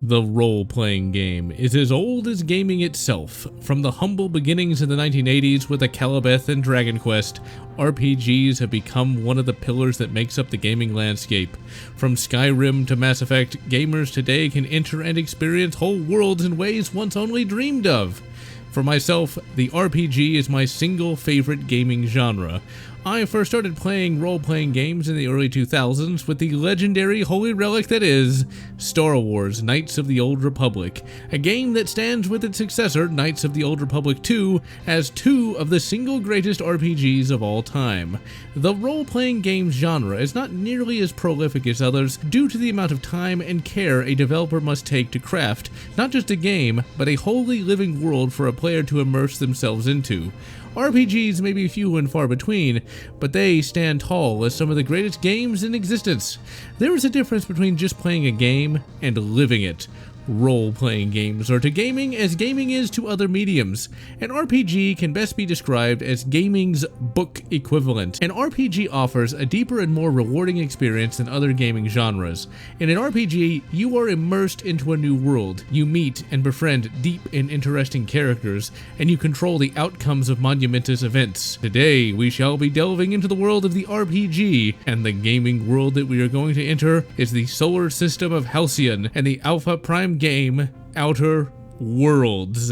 The role-playing game is as old as gaming itself. From the humble beginnings in the 1980s with Akalabeth and Dragon Quest, RPGs have become one of the pillars that makes up the gaming landscape. From Skyrim to Mass Effect, gamers today can enter and experience whole worlds in ways once only dreamed of. For myself, the RPG is my single favorite gaming genre. I first started playing role-playing games in the early 2000s with the legendary holy relic that is Star Wars: Knights of the Old Republic, a game that stands with its successor, Knights of the Old Republic 2, as two of the single greatest RPGs of all time. The role-playing game genre is not nearly as prolific as others due to the amount of time and care a developer must take to craft not just a game, but a wholly living world for a player to immerse themselves into. RPGs may be few and far between, but they stand tall as some of the greatest games in existence. There is a difference between just playing a game and living it. Role-playing games are to gaming as gaming is to other mediums. An RPG can best be described as gaming's book equivalent. An RPG offers a deeper and more rewarding experience than other gaming genres. In an RPG, you are immersed into a new world. You meet and befriend deep and interesting characters, and you control the outcomes of monumentous events. Today, we shall be delving into the world of the RPG, and the gaming world that we are going to enter is the solar system of Halcyon and the Alpha Prime game, Outer Worlds.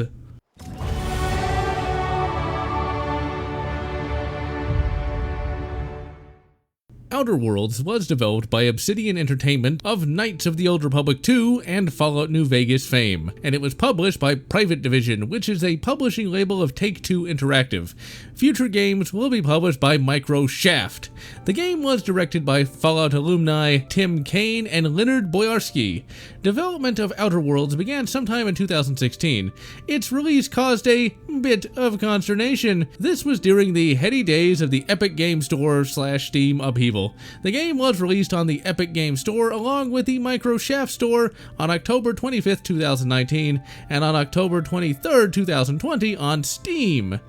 Outer Worlds was developed by Obsidian Entertainment of Knights of the Old Republic 2 and Fallout New Vegas fame, and it was published by Private Division, which is a publishing label of Take-Two Interactive. Future games will be published by Microshaft. The game was directed by Fallout alumni Tim Kaine and Leonard Boyarsky. Development of Outer Worlds began sometime in 2016. Its release caused a bit of consternation. This was during the heady days of the Epic Game Store/Steam upheaval. The game was released on the Epic Game Store along with the Microshaft Store on October 25th, 2019, and on October 23rd, 2020 on Steam.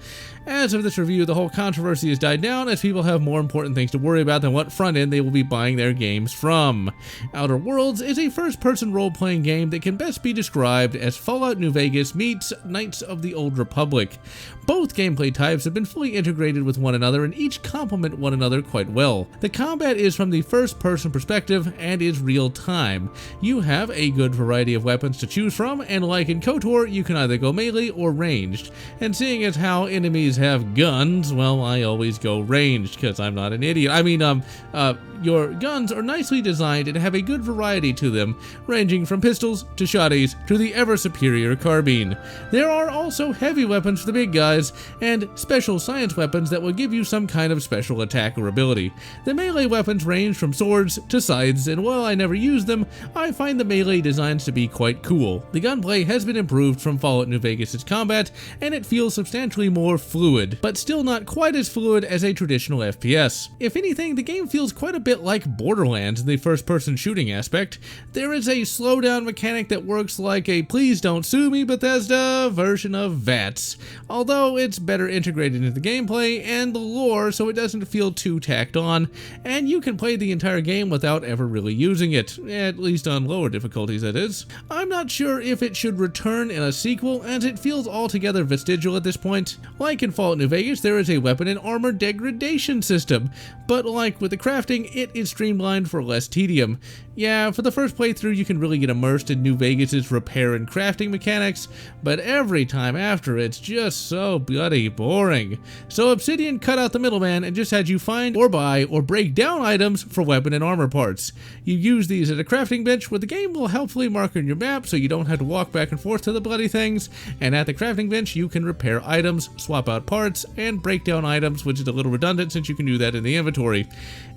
As of this review, the whole controversy has died down as people have more important things to worry about than what front end they will be buying their games from. Outer Worlds is a first-person role-playing game that can best be described as Fallout New Vegas meets Knights of the Old Republic. Both gameplay types have been fully integrated with one another and each complement one another quite well. The combat is from the first-person perspective and is real-time. You have a good variety of weapons to choose from, and like in KOTOR, you can either go melee or ranged. And seeing as how enemies have guns, well, I always go ranged because I'm not an idiot. Your guns are nicely designed and have a good variety to them, ranging from pistols to shotties to the ever-superior carbine. There are also heavy weapons for the big guys and special science weapons that will give you some kind of special attack or ability. The melee weapons range from swords to scythes, and while I never use them, I find the melee designs to be quite cool. The gunplay has been improved from Fallout New Vegas' combat, and it feels substantially more fluid, but still not quite as fluid as a traditional FPS. If anything, the game feels quite a bit like Borderlands in the first-person shooting aspect. There is a slowdown mechanic that works like a please don't sue me Bethesda version of VATS, although it's better integrated into the gameplay and the lore so it doesn't feel too tacked on, and you can play the entire game without ever really using it, at least on lower difficulties that is. I'm not sure if it should return in a sequel as it feels altogether vestigial at this point. Like in Fallout New Vegas, there is a weapon and armor degradation system, but like with the crafting, it is streamlined for less tedium. Yeah, for the first playthrough you can really get immersed in New Vegas' repair and crafting mechanics, but every time after it's just so bloody boring. So Obsidian cut out the middleman and just had you find or buy or break down items for weapon and armor parts. You use these at a crafting bench where the game will helpfully mark on your map so you don't have to walk back and forth to the bloody things, and at the crafting bench you can repair items, swap out parts, and break down items, which is a little redundant since you can do that in the inventory.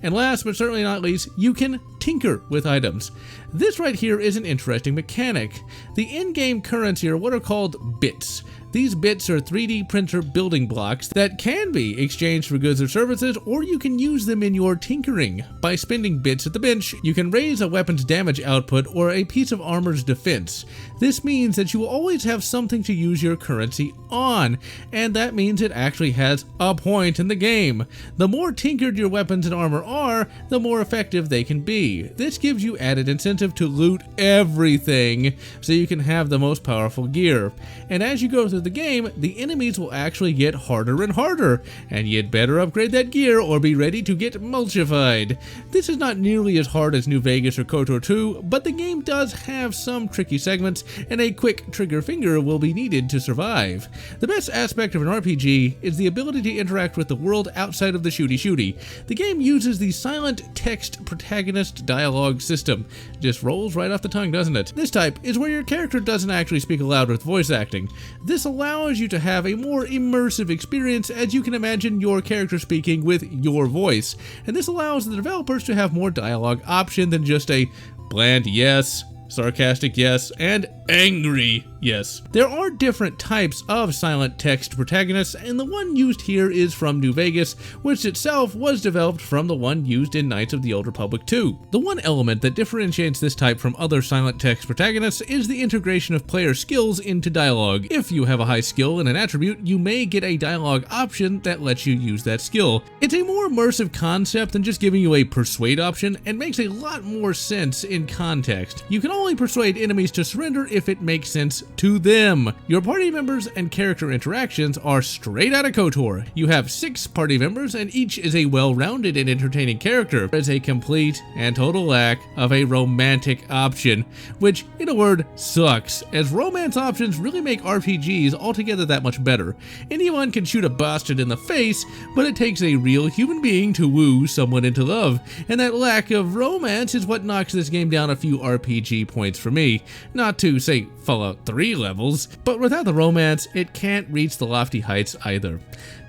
And last but certainly not least, you can tinker with items. This right here is an interesting mechanic. The in-game currency are what are called bits. These bits are 3D printer building blocks that can be exchanged for goods or services, or you can use them in your tinkering. By spending bits at the bench, you can raise a weapon's damage output or a piece of armor's defense. This means that you will always have something to use your currency on, and that means it actually has a point in the game. The more tinkered your weapons and armor are, the more effective they can be. This gives you added incentive to loot everything so you can have the most powerful gear. And as you go through the game, the enemies will actually get harder and harder, and you'd better upgrade that gear or be ready to get mulchified. This is not nearly as hard as New Vegas or KOTOR 2, but the game does have some tricky segments, and a quick trigger finger will be needed to survive. The best aspect of an RPG is the ability to interact with the world outside of the shooty-shooty. The game uses the silent text protagonist dialogue system. Just rolls right off the tongue, doesn't it? This type is where your character doesn't actually speak aloud with voice acting. This allows you to have a more immersive experience, as you can imagine your character speaking with your voice. And this allows the developers to have more dialogue option than just a bland yes, sarcastic yes, and angry yes. There are different types of silent text protagonists, and the one used here is from New Vegas, which itself was developed from the one used in Knights of the Old Republic 2. The one element that differentiates this type from other silent text protagonists is the integration of player skills into dialogue. If you have a high skill in an attribute, you may get a dialogue option that lets you use that skill. It's a more immersive concept than just giving you a persuade option, and makes a lot more sense in context. You can only persuade enemies to surrender if it makes sense to them. Your party members and character interactions are straight out of KOTOR. You have 6 party members, and each is a well-rounded and entertaining character. There is a complete and total lack of a romantic option, which, in a word, sucks, as romance options really make RPGs altogether that much better. Anyone can shoot a bastard in the face, but it takes a real human being to woo someone into love, and that lack of romance is what knocks this game down a few RPG points for me. Not to say Fallout 3 levels, but without the romance, it can't reach the lofty heights either.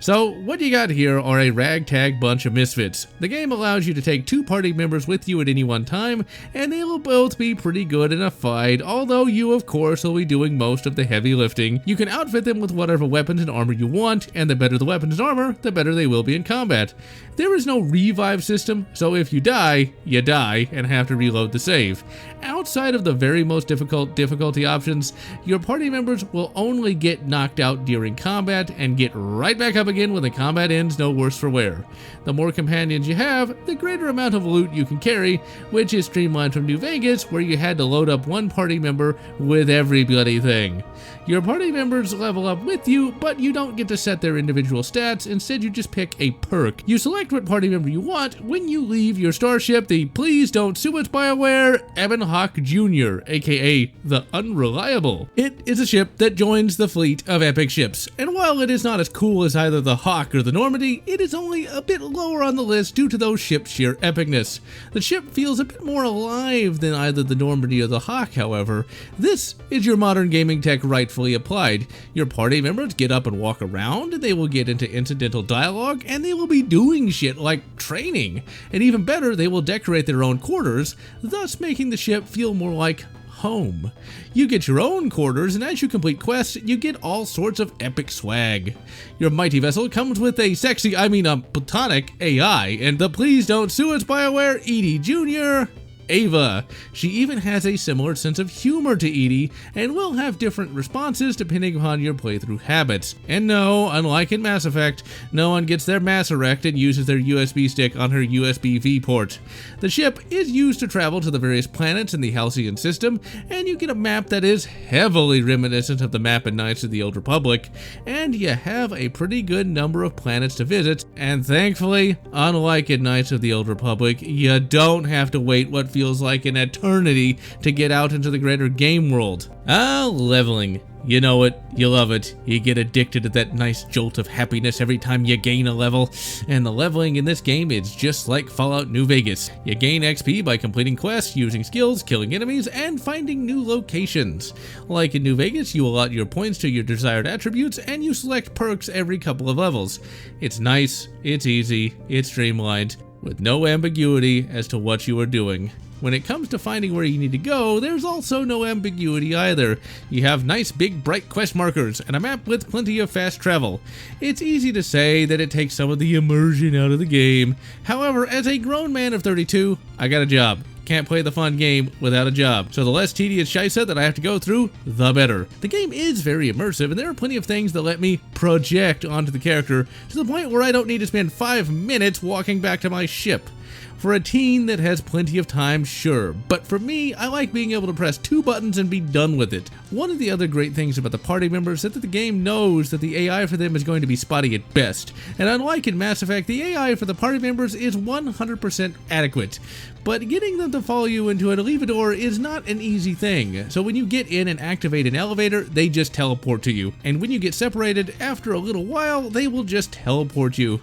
So what you got here are a ragtag bunch of misfits. The game allows you to take 2 party members with you at any one time, and they will both be pretty good in a fight, although you of course will be doing most of the heavy lifting. You can outfit them with whatever weapons and armor you want, and the better the weapons and armor, the better they will be in combat. There is no revive system, so if you die and have to reload the save. Outside of the very most difficult difficulty options, your party members will only get knocked out during combat and get right back up again when the combat ends, no worse for wear. The more companions you have, the greater amount of loot you can carry, which is streamlined from New Vegas, where you had to load up one party member with every bloody thing. Your party members level up with you, but you don't get to set their individual stats. Instead, you just pick a perk. You select what party member you want when you leave your starship, the Please Don't Sue Us BioWare Ebon Hawk Jr., aka the Unreliable. It is a ship that joins the fleet of epic ships, and while it is not as cool as either the Hawk or the Normandy, it is only a bit lower on the list due to those ships' sheer epicness. The ship feels a bit more alive than either the Normandy or the Hawk, however. This is your modern gaming tech rightfully applied. Your party members get up and walk around, and they will get into incidental dialogue, and they will be doing shit like training. And even better, they will decorate their own quarters, thus making the ship feel more like home. You get your own quarters, and as you complete quests, you get all sorts of epic swag. Your mighty vessel comes with a platonic AI, and the Please Don't Sue Us BioWare Edie Jr., Ava. She even has a similar sense of humor to Edie, and will have different responses depending upon your playthrough habits. And no, unlike in Mass Effect, no one gets their mass erect and uses their USB stick on her USB-V port. The ship is used to travel to the various planets in the Halcyon system, and you get a map that is heavily reminiscent of the map in Knights of the Old Republic, and you have a pretty good number of planets to visit, and thankfully, unlike in Knights of the Old Republic, you don't have to wait what feels like an eternity to get out into the greater game world. Leveling. You know it, you love it, you get addicted to that nice jolt of happiness every time you gain a level, and the leveling in this game is just like Fallout New Vegas. You gain XP by completing quests, using skills, killing enemies, and finding new locations. Like in New Vegas, you allot your points to your desired attributes, and you select perks every couple of levels. It's nice, it's easy, it's streamlined, with no ambiguity as to what you are doing. When it comes to finding where you need to go, there's also no ambiguity either. You have nice big bright quest markers and a map with plenty of fast travel. It's easy to say that it takes some of the immersion out of the game. However, as a grown man of 32, I got a job. Can't play the fun game without a job, so the less tedious shisa that I have to go through, the better. The game is very immersive, and there are plenty of things that let me project onto the character to the point where I don't need to spend 5 minutes walking back to my ship. For a teen that has plenty of time, sure, but for me, I like being able to press 2 buttons and be done with it. One of the other great things about the party members is that the game knows that the AI for them is going to be spotty at best, and unlike in Mass Effect, the AI for the party members is 100% adequate. But getting them to follow you into an elevador is not an easy thing, so when you get in and activate an elevator, they just teleport to you, and when you get separated, after a little while, they will just teleport you.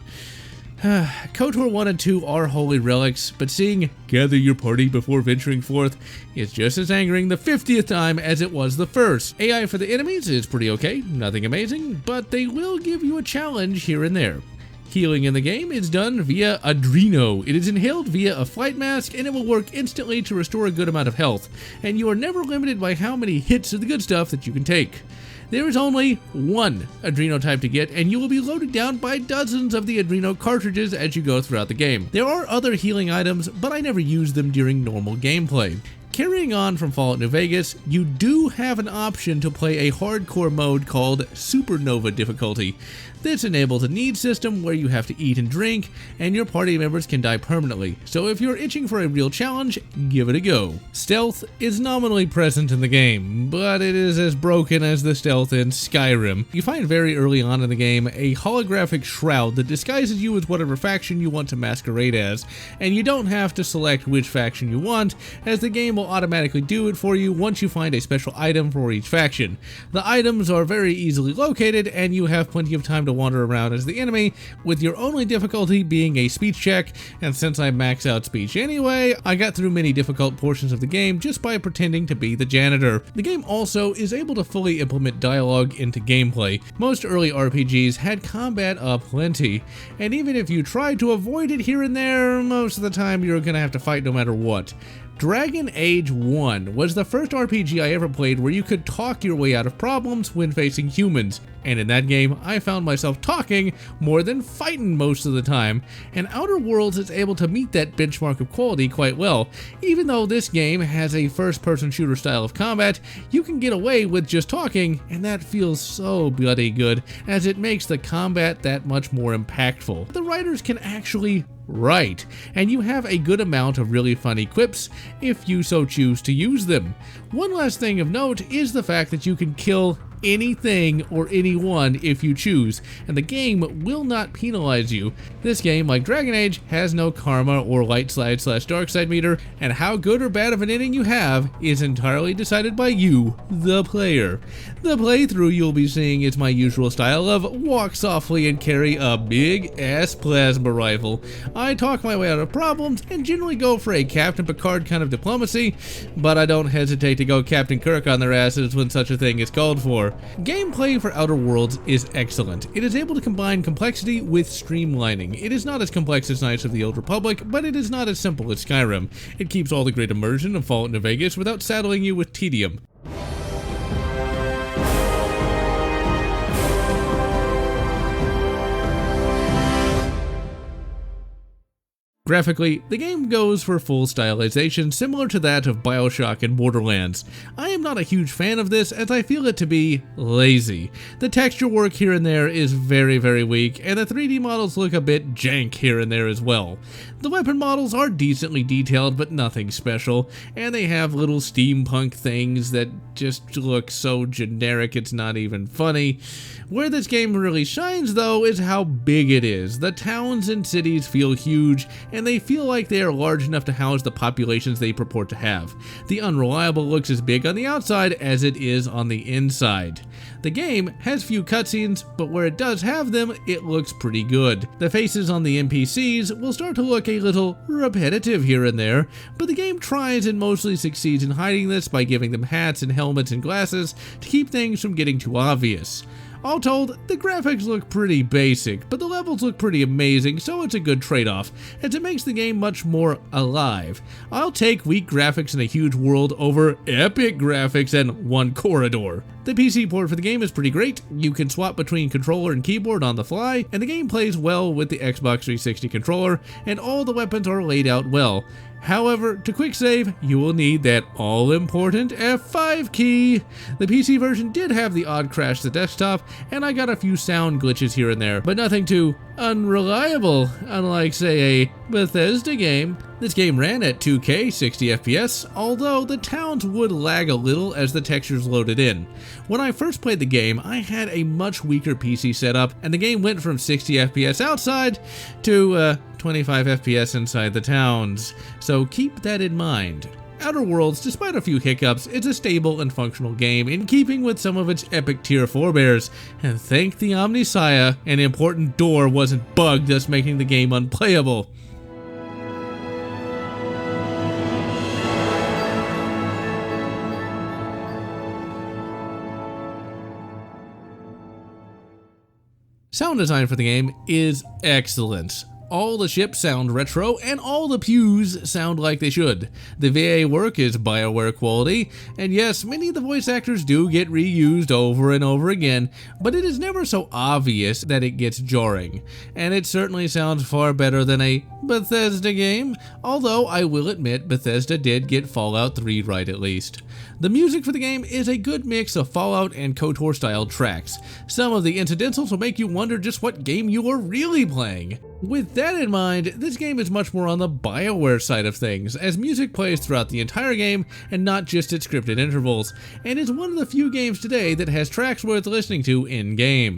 KOTOR 1 and 2 are holy relics, but seeing gather your party before venturing forth is just as angering the 50th time as it was the first. AI for the enemies is pretty okay, nothing amazing, but they will give you a challenge here and there. Healing in the game is done via Adreno. It is inhaled via a flight mask and it will work instantly to restore a good amount of health, and you are never limited by how many hits of the good stuff that you can take. There is only one Adreno type to get, and you will be loaded down by dozens of the Adreno cartridges as you go throughout the game. There are other healing items, but I never use them during normal gameplay. Carrying on from Fallout New Vegas, you do have an option to play a hardcore mode called Supernova difficulty. This enables a need system where you have to eat and drink, and your party members can die permanently, so if you're itching for a real challenge, give it a go. Stealth is nominally present in the game, but it is as broken as the stealth in Skyrim. You find very early on in the game a holographic shroud that disguises you as whatever faction you want to masquerade as, and you don't have to select which faction you want, as the game will automatically do it for you once you find a special item for each faction. The items are very easily located, and you have plenty of time to wander around as the enemy, with your only difficulty being a speech check, and since I max out speech anyway, I got through many difficult portions of the game just by pretending to be the janitor. The game also is able to fully implement dialogue into gameplay. Most early RPGs had combat aplenty, and even if you tried to avoid it here and there, most of the time you're gonna have to fight no matter what. Dragon Age 1 was the first RPG I ever played where you could talk your way out of problems when facing humans, and in that game I found myself talking more than fighting most of the time, and Outer Worlds is able to meet that benchmark of quality quite well. Even though this game has a first-person shooter style of combat, you can get away with just talking, and that feels so bloody good, as it makes the combat that much more impactful. The writers can actually right, and you have a good amount of really funny quips if you so choose to use them. One last thing of note is the fact that you can kill anything or anyone if you choose, and the game will not penalize you. This game, like Dragon Age, has no karma or light side / dark side meter, and how good or bad of an ending you have is entirely decided by you, the player. The playthrough you'll be seeing is my usual style of walk softly and carry a big ass plasma rifle. I talk my way out of problems and generally go for a Captain Picard kind of diplomacy, but I don't hesitate to go Captain Kirk on their asses when such a thing is called for. Gameplay for Outer Worlds is excellent. It is able to combine complexity with streamlining. It is not as complex as Knights of the Old Republic, but it is not as simple as Skyrim. It keeps all the great immersion of Fallout New Vegas without saddling you with tedium. Graphically, the game goes for full stylization similar to that of BioShock and Borderlands. I am not a huge fan of this as I feel it to be lazy. The texture work here and there is very weak, and the 3D models look a bit jank here and there as well. The weapon models are decently detailed but nothing special, and they have little steampunk things that just look so generic it's not even funny. Where this game really shines though is how big it is. The towns and cities feel huge, and they feel like they are large enough to house the populations they purport to have. The Unreliable looks as big on the outside as it is on the inside. The game has few cutscenes, but where it does have them, it looks pretty good. The faces on the NPCs will start to look a little repetitive here and there, but the game tries and mostly succeeds in hiding this by giving them hats and helmets and glasses to keep things from getting too obvious. All told, the graphics look pretty basic, but the levels look pretty amazing, so it's a good trade-off, as it makes the game much more alive. I'll take weak graphics in a huge world over epic graphics and one corridor. The PC port for the game is pretty great. You can swap between controller and keyboard on the fly, and the game plays well with the Xbox 360 controller, and all the weapons are laid out well. However, to quick save, you will need that all-important F5 key. The PC version did have the odd crash to the desktop, and I got a few sound glitches here and there, but nothing too unreliable, unlike, say, a Bethesda game. This game ran at 2K 60 FPS, although the towns would lag a little as the textures loaded in. When I first played the game, I had a much weaker PC setup, and the game went from 60 FPS outside to 25 FPS inside the towns, so keep that in mind. Outer Worlds, despite a few hiccups, is a stable and functional game in keeping with some of its epic tier forebears, and thank the Omnissiah, an important door wasn't bugged, thus making the game unplayable. Sound design for the game is excellent. All the ships sound retro, and all the pews sound like they should. The VA work is BioWare quality, and yes, many of the voice actors do get reused over and over again, but it is never so obvious that it gets jarring. And it certainly sounds far better than a Bethesda game, although I will admit Bethesda did get Fallout 3 right at least. The music for the game is a good mix of Fallout and KOTOR style tracks. Some of the incidentals will make you wonder just what game you are really playing. With that in mind, this game is much more on the BioWare side of things, as music plays throughout the entire game and not just at scripted intervals, and is one of the few games today that has tracks worth listening to in-game.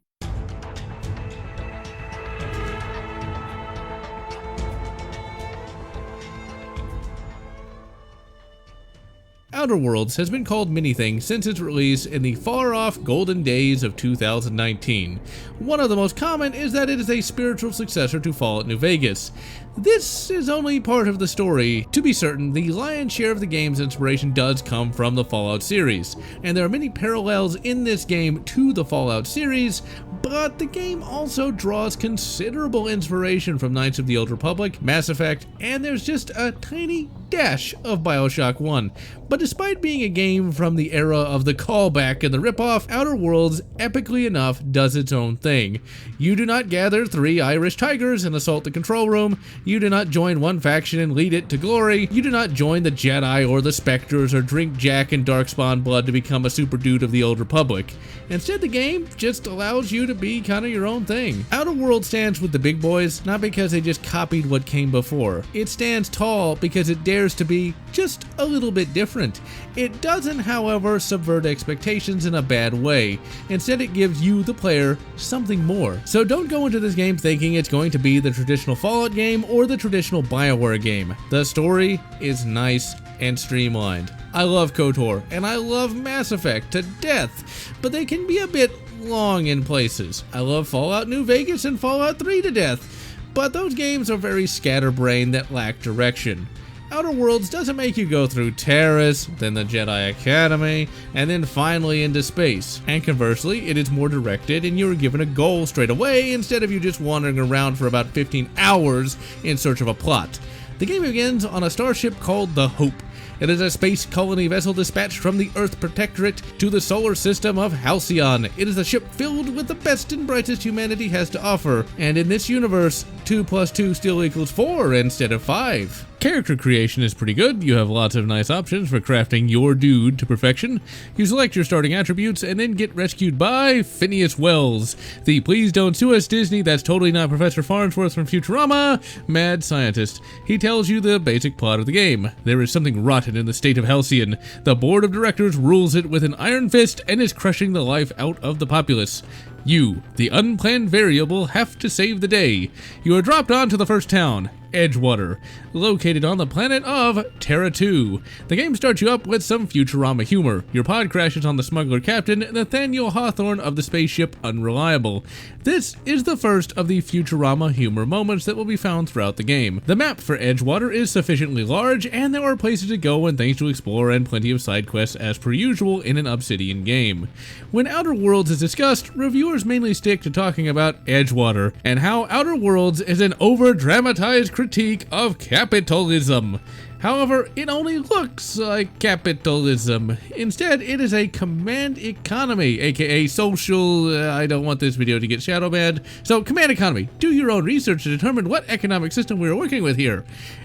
Outer Worlds has been called many things since its release in the far-off golden days of 2019. One of the most common is that it is a spiritual successor to Fallout New Vegas. This is only part of the story. To be certain, the lion's share of the game's inspiration does come from the Fallout series, and there are many parallels in this game to the Fallout series, but the game also draws considerable inspiration from Knights of the Old Republic, Mass Effect, and there's just a tiny dash of Bioshock 1. But despite being a game from the era of the callback and the ripoff, Outer Worlds, epically enough, does its own thing. You do not gather 3 Irish tigers and assault the control room. You do not join one faction and lead it to glory. You do not join the Jedi or the Spectres or drink Jack and Darkspawn blood to become a super dude of the Old Republic. Instead, the game just allows you to be kind of your own thing. Outer Worlds stands with the big boys, not because they just copied what came before. It stands tall because it dares to be just a little bit different. It doesn't, however, subvert expectations in a bad way. Instead, it gives you, the player, something more. So don't go into this game thinking it's going to be the traditional Fallout game or the traditional BioWare game. The story is nice and streamlined. I love KOTOR, and I love Mass Effect to death, but they can be a bit long in places. I love Fallout New Vegas and Fallout 3 to death, but those games are very scatterbrained that lack direction. Outer Worlds doesn't make you go through Terrace, then the Jedi Academy, and then finally into space. And conversely, it is more directed and you are given a goal straight away instead of you just wandering around for about 15 hours in search of a plot. The game begins on a starship called the Hope. It is a space colony vessel dispatched from the Earth Protectorate to the solar system of Halcyon. It is a ship filled with the best and brightest humanity has to offer, and in this universe, 2 + 2 still equals 4 instead of 5. Character creation is pretty good. You have lots of nice options for crafting your dude to perfection. You select your starting attributes and then get rescued by Phineas Wells, the please don't sue us Disney, that's totally not Professor Farnsworth from Futurama, mad scientist. He tells you the basic plot of the game. There is something rotten in the state of Halcyon. The board of directors rules it with an iron fist and is crushing the life out of the populace. You, the unplanned variable, have to save the day. You are dropped onto the first town, Edgewater, located on the planet of Terra 2. The game starts you up with some Futurama humor. Your pod crashes on the smuggler captain, Nathaniel Hawthorne of the spaceship Unreliable. This is the first of the Futurama humor moments that will be found throughout the game. The map for Edgewater is sufficiently large, and there are places to go and things to explore and plenty of side quests as per usual in an Obsidian game. When Outer Worlds is discussed, reviewers mainly stick to talking about Edgewater, and how Outer Worlds is an over-dramatized critique of capitalism. However, it only looks like capitalism. Instead, it is a command economy, aka social, I don't want this video to get shadow banned. So, command economy. Do your own research to determine what economic system we're working with here.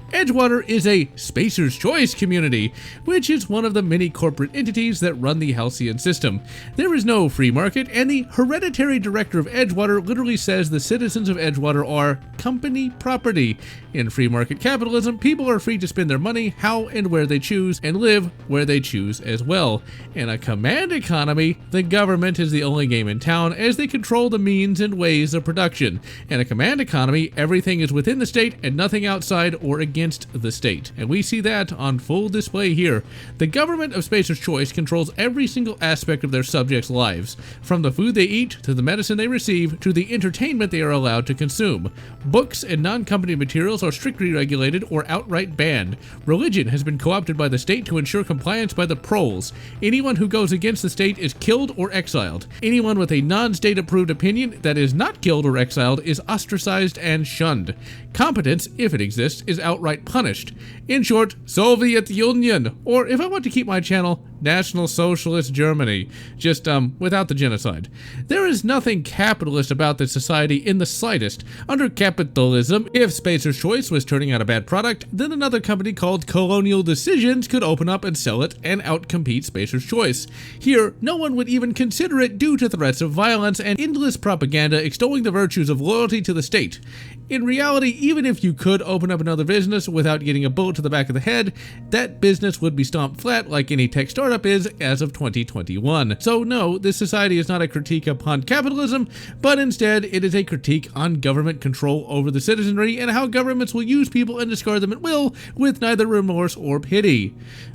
Edgewater is a Spacer's Choice community, which is one of the many corporate entities that run the Halcyon system. There is no free market, and the hereditary director of Edgewater literally says the citizens of Edgewater are company property. In free market capitalism, people are free to spend their money how and where they choose, and live where they choose as well. In a command economy, the government is the only game in town, as they control the means and ways of production. In a command economy, everything is within the state and nothing outside or against the state, and we see that on full display here. The government of Spacer's Choice controls every single aspect of their subjects' lives, from the food they eat, to the medicine they receive, to the entertainment they are allowed to consume. Books and non-company materials are strictly regulated or outright banned. Religion has been co-opted by the state to ensure compliance by the proles. Anyone who goes against the state is killed or exiled. Anyone with a non-state approved opinion that is not killed or exiled is ostracized and shunned. Competence, if it exists, is outright punished. In short, Soviet Union, or if I want to keep my channel, National Socialist Germany, just without the genocide. There is nothing capitalist about this society in the slightest. Under capitalism, if Spacer's Choice was turning out a bad product, then another company called Colonial Decisions could open up and sell it and outcompete Spacer's Choice. Here, no one would even consider it due to threats of violence and endless propaganda extolling the virtues of loyalty to the state. In reality, even if you could open up another business without getting a bullet to the back of the head, that business would be stomped flat like any tech startup is as of 2021. So no, this society is not a critique upon capitalism, but instead it is a critique on government control over the citizenry and how governments will use people and discard them at will with neither remorse or pity.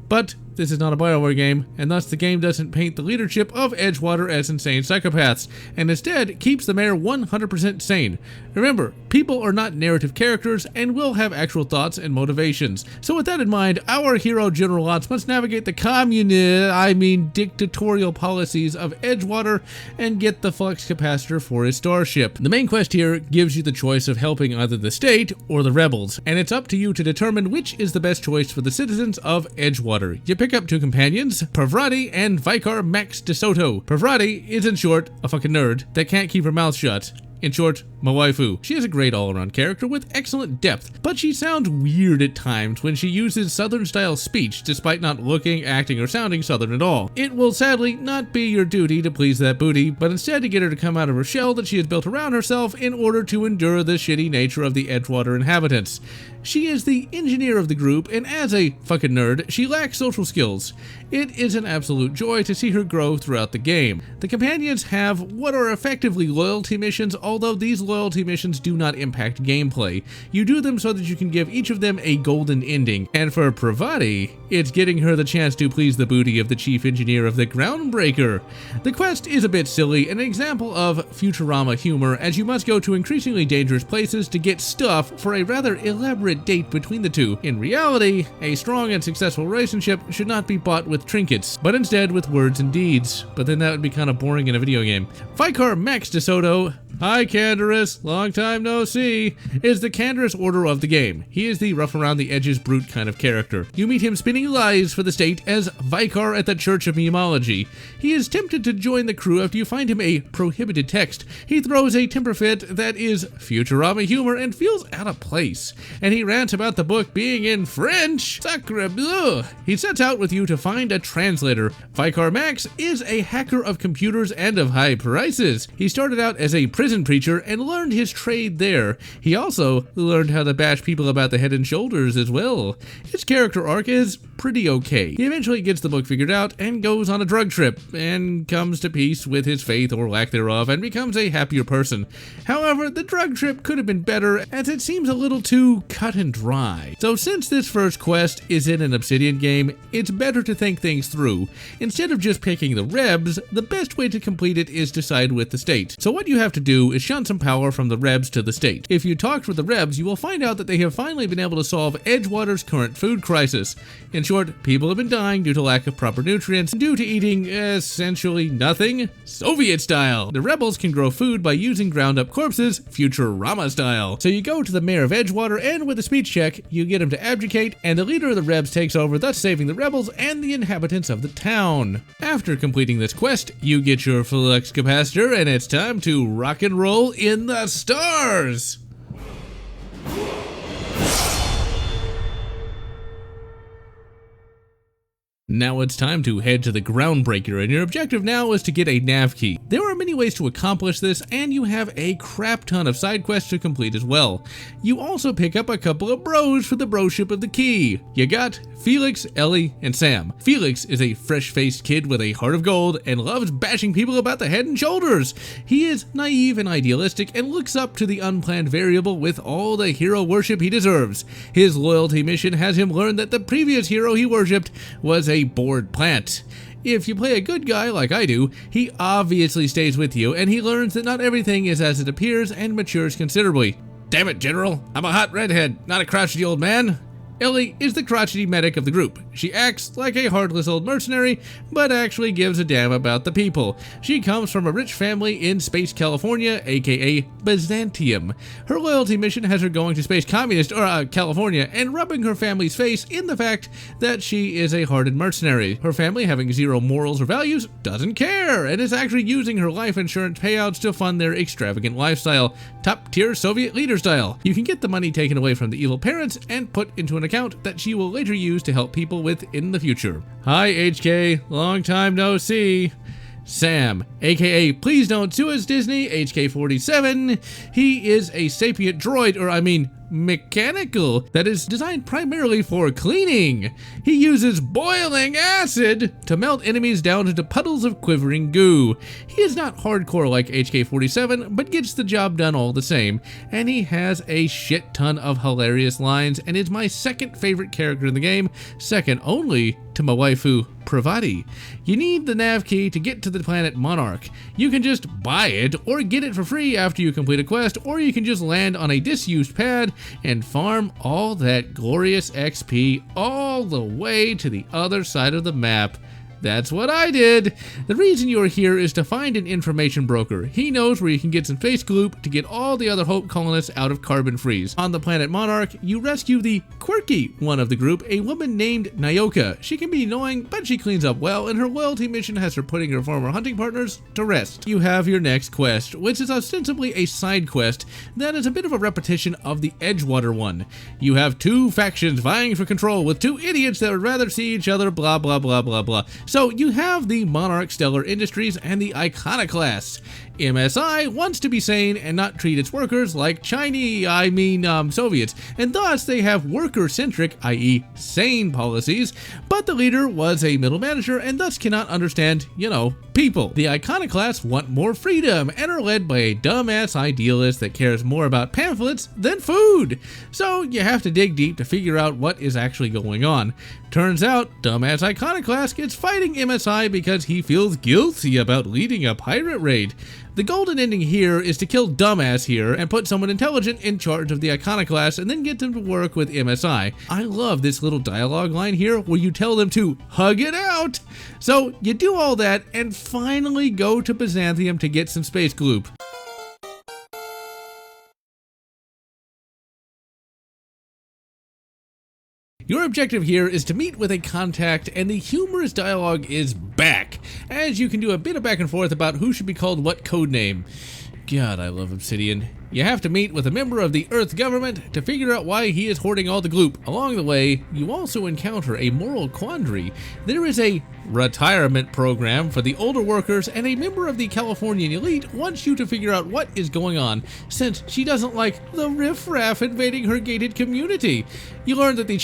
But this is not a BioWare game, and thus the game doesn't paint the leadership of Edgewater as insane psychopaths, and instead keeps the mayor 100% sane. Remember, people are not narrative characters and will have actual thoughts and motivations. So with that in mind, our hero GeneralLotz must navigate the dictatorial policies of Edgewater and get the flux capacitor for his starship. The main quest here gives you the choice of helping either the state or the rebels, and it's up to you to determine which is the best choice for the citizens of Edgewater. You pick up two companions, Parvati and Vicar Max DeSoto. Parvati is, in short, a fucking nerd that can't keep her mouth shut. In short, my waifu. She is a great all-around character with excellent depth, but she sounds weird at times when she uses Southern-style speech despite not looking, acting, or sounding Southern at all. It will sadly not be your duty to please that booty, but instead to get her to come out of her shell that she has built around herself in order to endure the shitty nature of the Edgewater inhabitants. She is the engineer of the group, and as a fucking nerd, she lacks social skills. It is an absolute joy to see her grow throughout the game. The companions have what are effectively loyalty missions, although these loyalty missions do not impact gameplay. You do them so that you can give each of them a golden ending, and for Parvati, it's getting her the chance to please the booty of the chief engineer of the Groundbreaker. The quest is a bit silly, an example of Futurama humor, as you must go to increasingly dangerous places to get stuff for a rather elaborate date between the two. In reality, a strong and successful relationship should not be bought with trinkets, but instead with words and deeds. But then that would be kind of boring in a video game. Vicar Max DeSoto, hi Canderous, long time no see, is the Canderous order of the game. He is the rough around the edges brute kind of character. You meet him spinning lies for the state as Vicar at the Church of Memology. He is tempted to join the crew after you find him a prohibited text. He throws a temper fit that is Futurama humor and feels out of place. And he rants about the book being in French. Sacre bleu! He sets out with you to find a translator. Vicar Max is a hacker of computers and of high prices. He started out as a prison prison preacher and learned his trade there. He also learned how to bash people about the head and shoulders as well. His character arc is pretty okay. He eventually gets the book figured out and goes on a drug trip and comes to peace with his faith or lack thereof and becomes a happier person. However, the drug trip could have been better as it seems a little too cut and dry. So since this first quest is in an Obsidian game, it's better to think things through. Instead of just picking the Rebs, the best way to complete it is to side with the state. So what you have to do is shunt some power from the Rebs to the state. If you talked with the Rebs, you will find out that they have finally been able to solve Edgewater's current food crisis. In short, people have been dying due to lack of proper nutrients due to eating essentially nothing, Soviet style. The rebels can grow food by using ground up corpses, Futurama style. So you go to the mayor of Edgewater and with a speech check, you get him to abdicate and the leader of the Rebs takes over, thus saving the rebels and the inhabitants of the town. After completing this quest, you get your flux capacitor and it's time to rock and roll in the stars! Now it's time to head to the Groundbreaker, and your objective now is to get a nav key. There are many ways to accomplish this, and you have a crap ton of side quests to complete as well. You also pick up a couple of bros for the broship of the key. You got Felix, Ellie, and Sam. Felix is a fresh-faced kid with a heart of gold and loves bashing people about the head and shoulders. He is naive and idealistic and looks up to the unplanned variable with all the hero worship he deserves. His loyalty mission has him learn that the previous hero he worshipped was a bored plant. If you play a good guy like I do, he obviously stays with you and he learns that not everything is as it appears and matures considerably. Damn it, General, I'm a hot redhead, not a crotchety old man. Ellie is the crotchety medic of the group. She acts like a heartless old mercenary, but actually gives a damn about the people. She comes from a rich family in Space California, aka Byzantium. Her loyalty mission has her going to Space California, and rubbing her family's face in the fact that she is a hardened mercenary. Her family, having zero morals or values, doesn't care, and is actually using her life insurance payouts to fund their extravagant lifestyle, top-tier Soviet leader style. You can get the money taken away from the evil parents and put into an account that she will later use to help people with in the future. Hi HK, long time no see. Sam, aka Please Don't Sue Us Disney, HK47. He is a sapient droid, mechanical, that is designed primarily for cleaning. He uses boiling acid to melt enemies down into puddles of quivering goo. He is not hardcore like HK47, but gets the job done all the same, and he has a shit ton of hilarious lines and is my second favorite character in the game, second only to my waifu, Pravati. You need the nav key to get to the planet Monarch. You can just buy it or get it for free after you complete a quest, or you can just land on a disused pad and farm all that glorious XP all the way to the other side of the map. That's what I did. The reason you're here is to find an information broker. He knows where you can get some face gloop to get all the other Hope colonists out of carbon freeze. On the planet Monarch, you rescue the quirky one of the group, a woman named Nyoka. She can be annoying, but she cleans up well, and her loyalty mission has her putting her former hunting partners to rest. You have your next quest, which is ostensibly a side quest that is a bit of a repetition of the Edgewater one. You have two factions vying for control with two idiots that would rather see each other blah blah blah blah blah. So you have the Monarch Stellar Industries and the Iconoclasts. MSI wants to be sane and not treat its workers like Soviets, and thus they have worker-centric, i.e. sane policies, but the leader was a middle manager and thus cannot understand, people. The Iconoclasts want more freedom and are led by a dumbass idealist that cares more about pamphlets than food. So you have to dig deep to figure out what is actually going on. Turns out, dumbass Iconoclast gets fighting MSI because he feels guilty about leading a pirate raid. The golden ending here is to kill dumbass here and put someone intelligent in charge of the Iconoclast and then get them to work with MSI. I love this little dialogue line here where you tell them to hug it out. So you do all that and finally go to Byzantium to get some space gloop. Your objective here is to meet with a contact, and the humorous dialogue is back, as you can do a bit of back and forth about who should be called what codename. God, I love Obsidian. You have to meet with a member of the Earth government to figure out why he is hoarding all the gloop. Along the way, you also encounter a moral quandary. There is a retirement program for the older workers, and a member of the Californian elite wants you to figure out what is going on, since she doesn't like the riffraff invading her gated community. You learn that the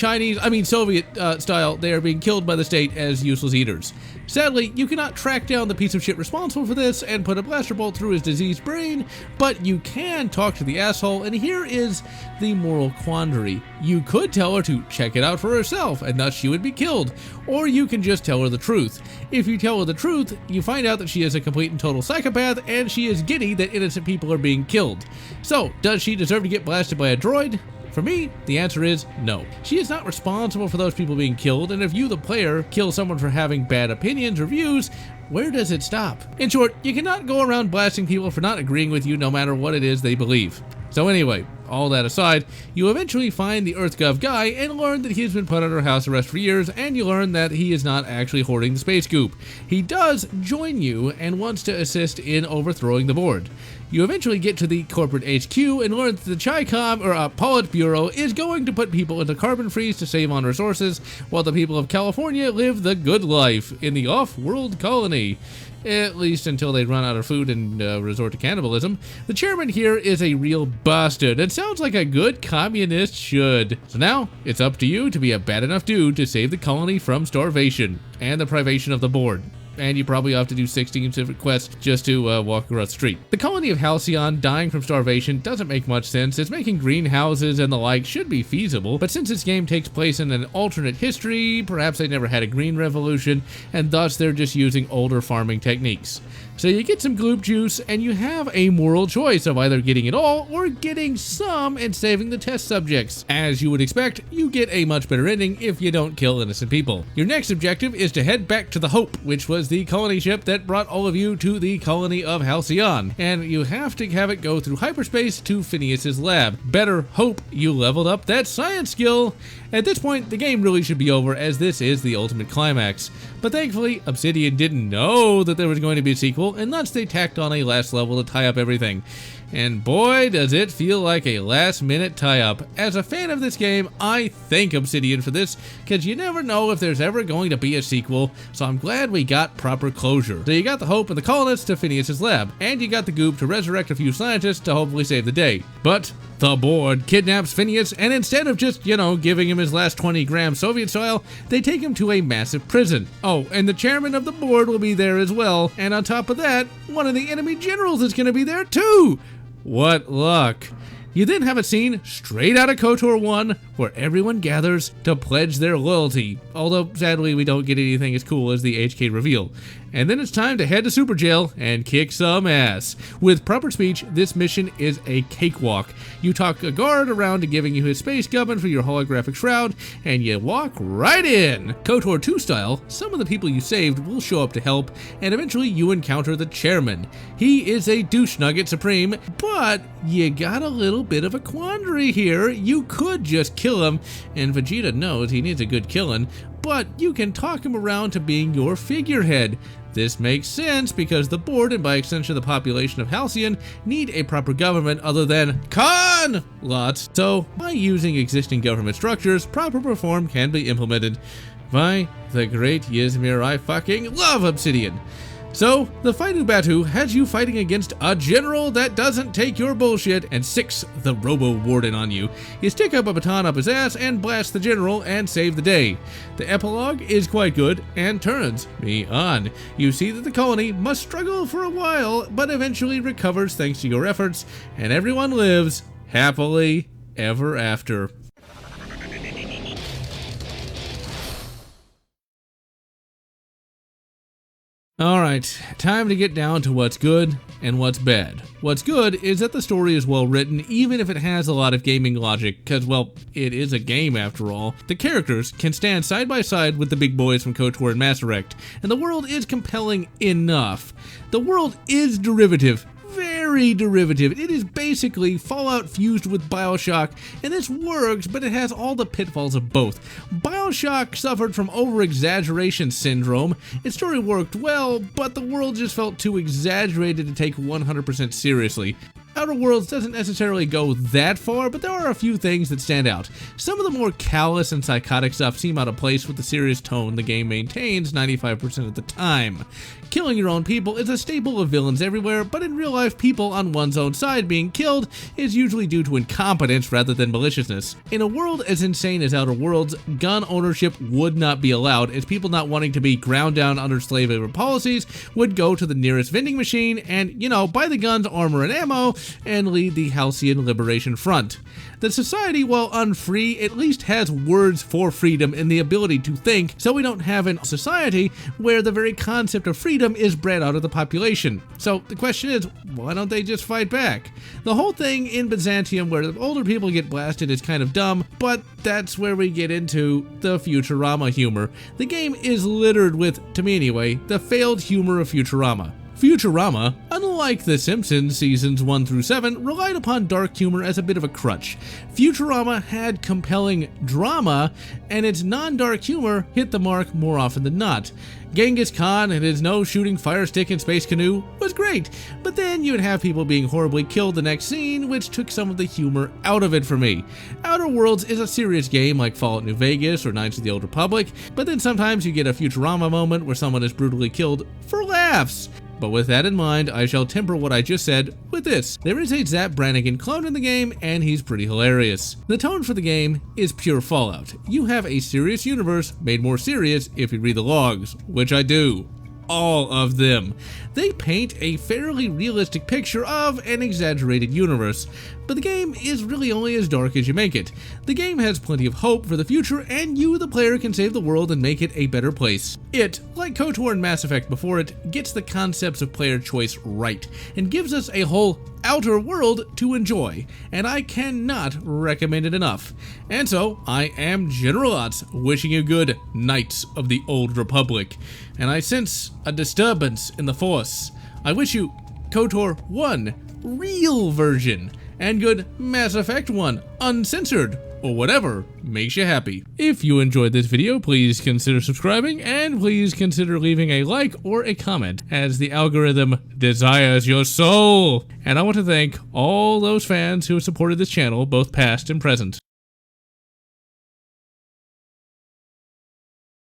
Soviet style, they are being killed by the state as useless eaters. Sadly, you cannot track down the piece of shit responsible for this and put a blaster bolt through his diseased brain, but you can talk to the asshole, and here is the moral quandary. You could tell her to check it out for herself, and thus she would be killed, or you can just tell her the truth. If you tell her the truth, you find out that she is a complete and total psychopath, and she is giddy that innocent people are being killed. So, does she deserve to get blasted by a droid? For me, the answer is no. She is not responsible for those people being killed, and if you, the player, kill someone for having bad opinions or views, where does it stop? In short, you cannot go around blasting people for not agreeing with you no matter what it is they believe. So anyway, all that aside, you eventually find the EarthGov guy and learn that he has been put under house arrest for years, and you learn that he is not actually hoarding the space goop. He does join you and wants to assist in overthrowing the board. You eventually get to the corporate HQ and learn that the Politburo is going to put people into carbon freeze to save on resources, while the people of California live the good life in the off-world colony. At least until they run out of food and resort to cannibalism. The chairman here is a real bastard, and sounds like a good communist should. So now, it's up to you to be a bad enough dude to save the colony from starvation and the privation of the board. And you probably have to do 16 different quests just to walk across the street. The colony of Halcyon dying from starvation doesn't make much sense, as making greenhouses and the like should be feasible, but since this game takes place in an alternate history, perhaps they never had a green revolution, and thus they're just using older farming techniques. So you get some gloop juice, and you have a moral choice of either getting it all or getting some and saving the test subjects. As you would expect, you get a much better ending if you don't kill innocent people. Your next objective is to head back to the Hope, which was the colony ship that brought all of you to the colony of Halcyon, and you have to have it go through hyperspace to Phineas's lab. Better hope you leveled up that science skill. At this point, the game really should be over, as this is the ultimate climax. But thankfully, Obsidian didn't know that there was going to be a sequel, and thus they tacked on a last level to tie up everything. And boy, does it feel like a last-minute tie-up. As a fan of this game, I thank Obsidian for this, because you never know if there's ever going to be a sequel, so I'm glad we got proper closure. So you got the Hope and the colonists to Phineas's lab, and you got the Goop to resurrect a few scientists to hopefully save the day. But the board kidnaps Phineas, and instead of just, giving him his last 20 grams Soviet style, they take him to a massive prison. Oh, and the chairman of the board will be there as well, and on top of that, one of the enemy generals is going to be there too! What luck. You then have a scene straight out of KOTOR 1 where everyone gathers to pledge their loyalty, although sadly we don't get anything as cool as the HK reveal. And then it's time to head to Super Jail and kick some ass. With proper speech, this mission is a cakewalk. You talk a guard around to giving you his space gubbin for your holographic shroud, and you walk right in. KOTOR 2 style, some of the people you saved will show up to help, and eventually you encounter the chairman. He is a douche nugget supreme, but you got a little bit of a quandary here. You could just kill him, and Vegeta knows he needs a good killing, but you can talk him around to being your figurehead. This makes sense because the board, and by extension the population of Halcyon, need a proper government other than Lotz. So, by using existing government structures, proper reform can be implemented. By the great Ysmir, I fucking love Obsidian. So, the Fightu Batu has you fighting against a general that doesn't take your bullshit and sicks the Robo-Warden on you. You stick up a baton up his ass and blast the general and save the day. The epilogue is quite good and turns me on. You see that the colony must struggle for a while, but eventually recovers thanks to your efforts, and everyone lives happily ever after. Alright, time to get down to what's good and what's bad. What's good is that the story is well written, even if it has a lot of gaming logic, cause well, it is a game after all. The characters can stand side by side with the big boys from KOTOR and Mass Effect, and the world is compelling enough. The world is derivative. Very derivative. It is basically Fallout fused with BioShock, and this works, but it has all the pitfalls of both. BioShock suffered from over-exaggeration syndrome. Its story worked well, but the world just felt too exaggerated to take 100% seriously. Outer Worlds doesn't necessarily go that far, but there are a few things that stand out. Some of the more callous and psychotic stuff seem out of place with the serious tone the game maintains 95% of the time. Killing your own people is a staple of villains everywhere, but in real life, people on one's own side being killed is usually due to incompetence rather than maliciousness. In a world as insane as Outer Worlds, gun ownership would not be allowed, as people not wanting to be ground down under slave labor policies would go to the nearest vending machine and, buy the guns, armor, and ammo, and lead the Halcyon Liberation Front. The society, while unfree, at least has words for freedom and the ability to think, so we don't have a society where the very concept of freedom is bred out of the population. So the question is, why don't they just fight back? The whole thing in Byzantium where the older people get blasted is kind of dumb, but that's where we get into the Futurama humor. The game is littered with, to me anyway, the failed humor of Futurama. Futurama, unlike The Simpsons seasons 1 through 7, relied upon dark humor as a bit of a crutch. Futurama had compelling drama, and its non-dark humor hit the mark more often than not. Genghis Khan and his no-shooting fire stick and space canoe was great, but then you'd have people being horribly killed the next scene, which took some of the humor out of it for me. Outer Worlds is a serious game like Fallout New Vegas or Knights of the Old Republic, but then sometimes you get a Futurama moment where someone is brutally killed for laughs. But with that in mind, I shall temper what I just said with this. There is a Zap Brannigan clone in the game, and he's pretty hilarious. The tone for the game is pure Fallout. You have a serious universe made more serious if you read the logs, which I do. All of them. They paint a fairly realistic picture of an exaggerated universe, but the game is really only as dark as you make it. The game has plenty of hope for the future, and you, the player, can save the world and make it a better place. It, like KOTOR and Mass Effect before it, gets the concepts of player choice right, and gives us a whole outer world to enjoy, and I cannot recommend it enough. And so, I am GeneralLotz, wishing you good Knights of the Old Republic, and I sense a disturbance in the Force. I wish you KOTOR 1 real version, and good Mass Effect 1 uncensored, or whatever makes you happy. If you enjoyed this video, please consider subscribing, and please consider leaving a like or a comment, as the algorithm desires your soul. And I want to thank all those fans who have supported this channel, both past and present.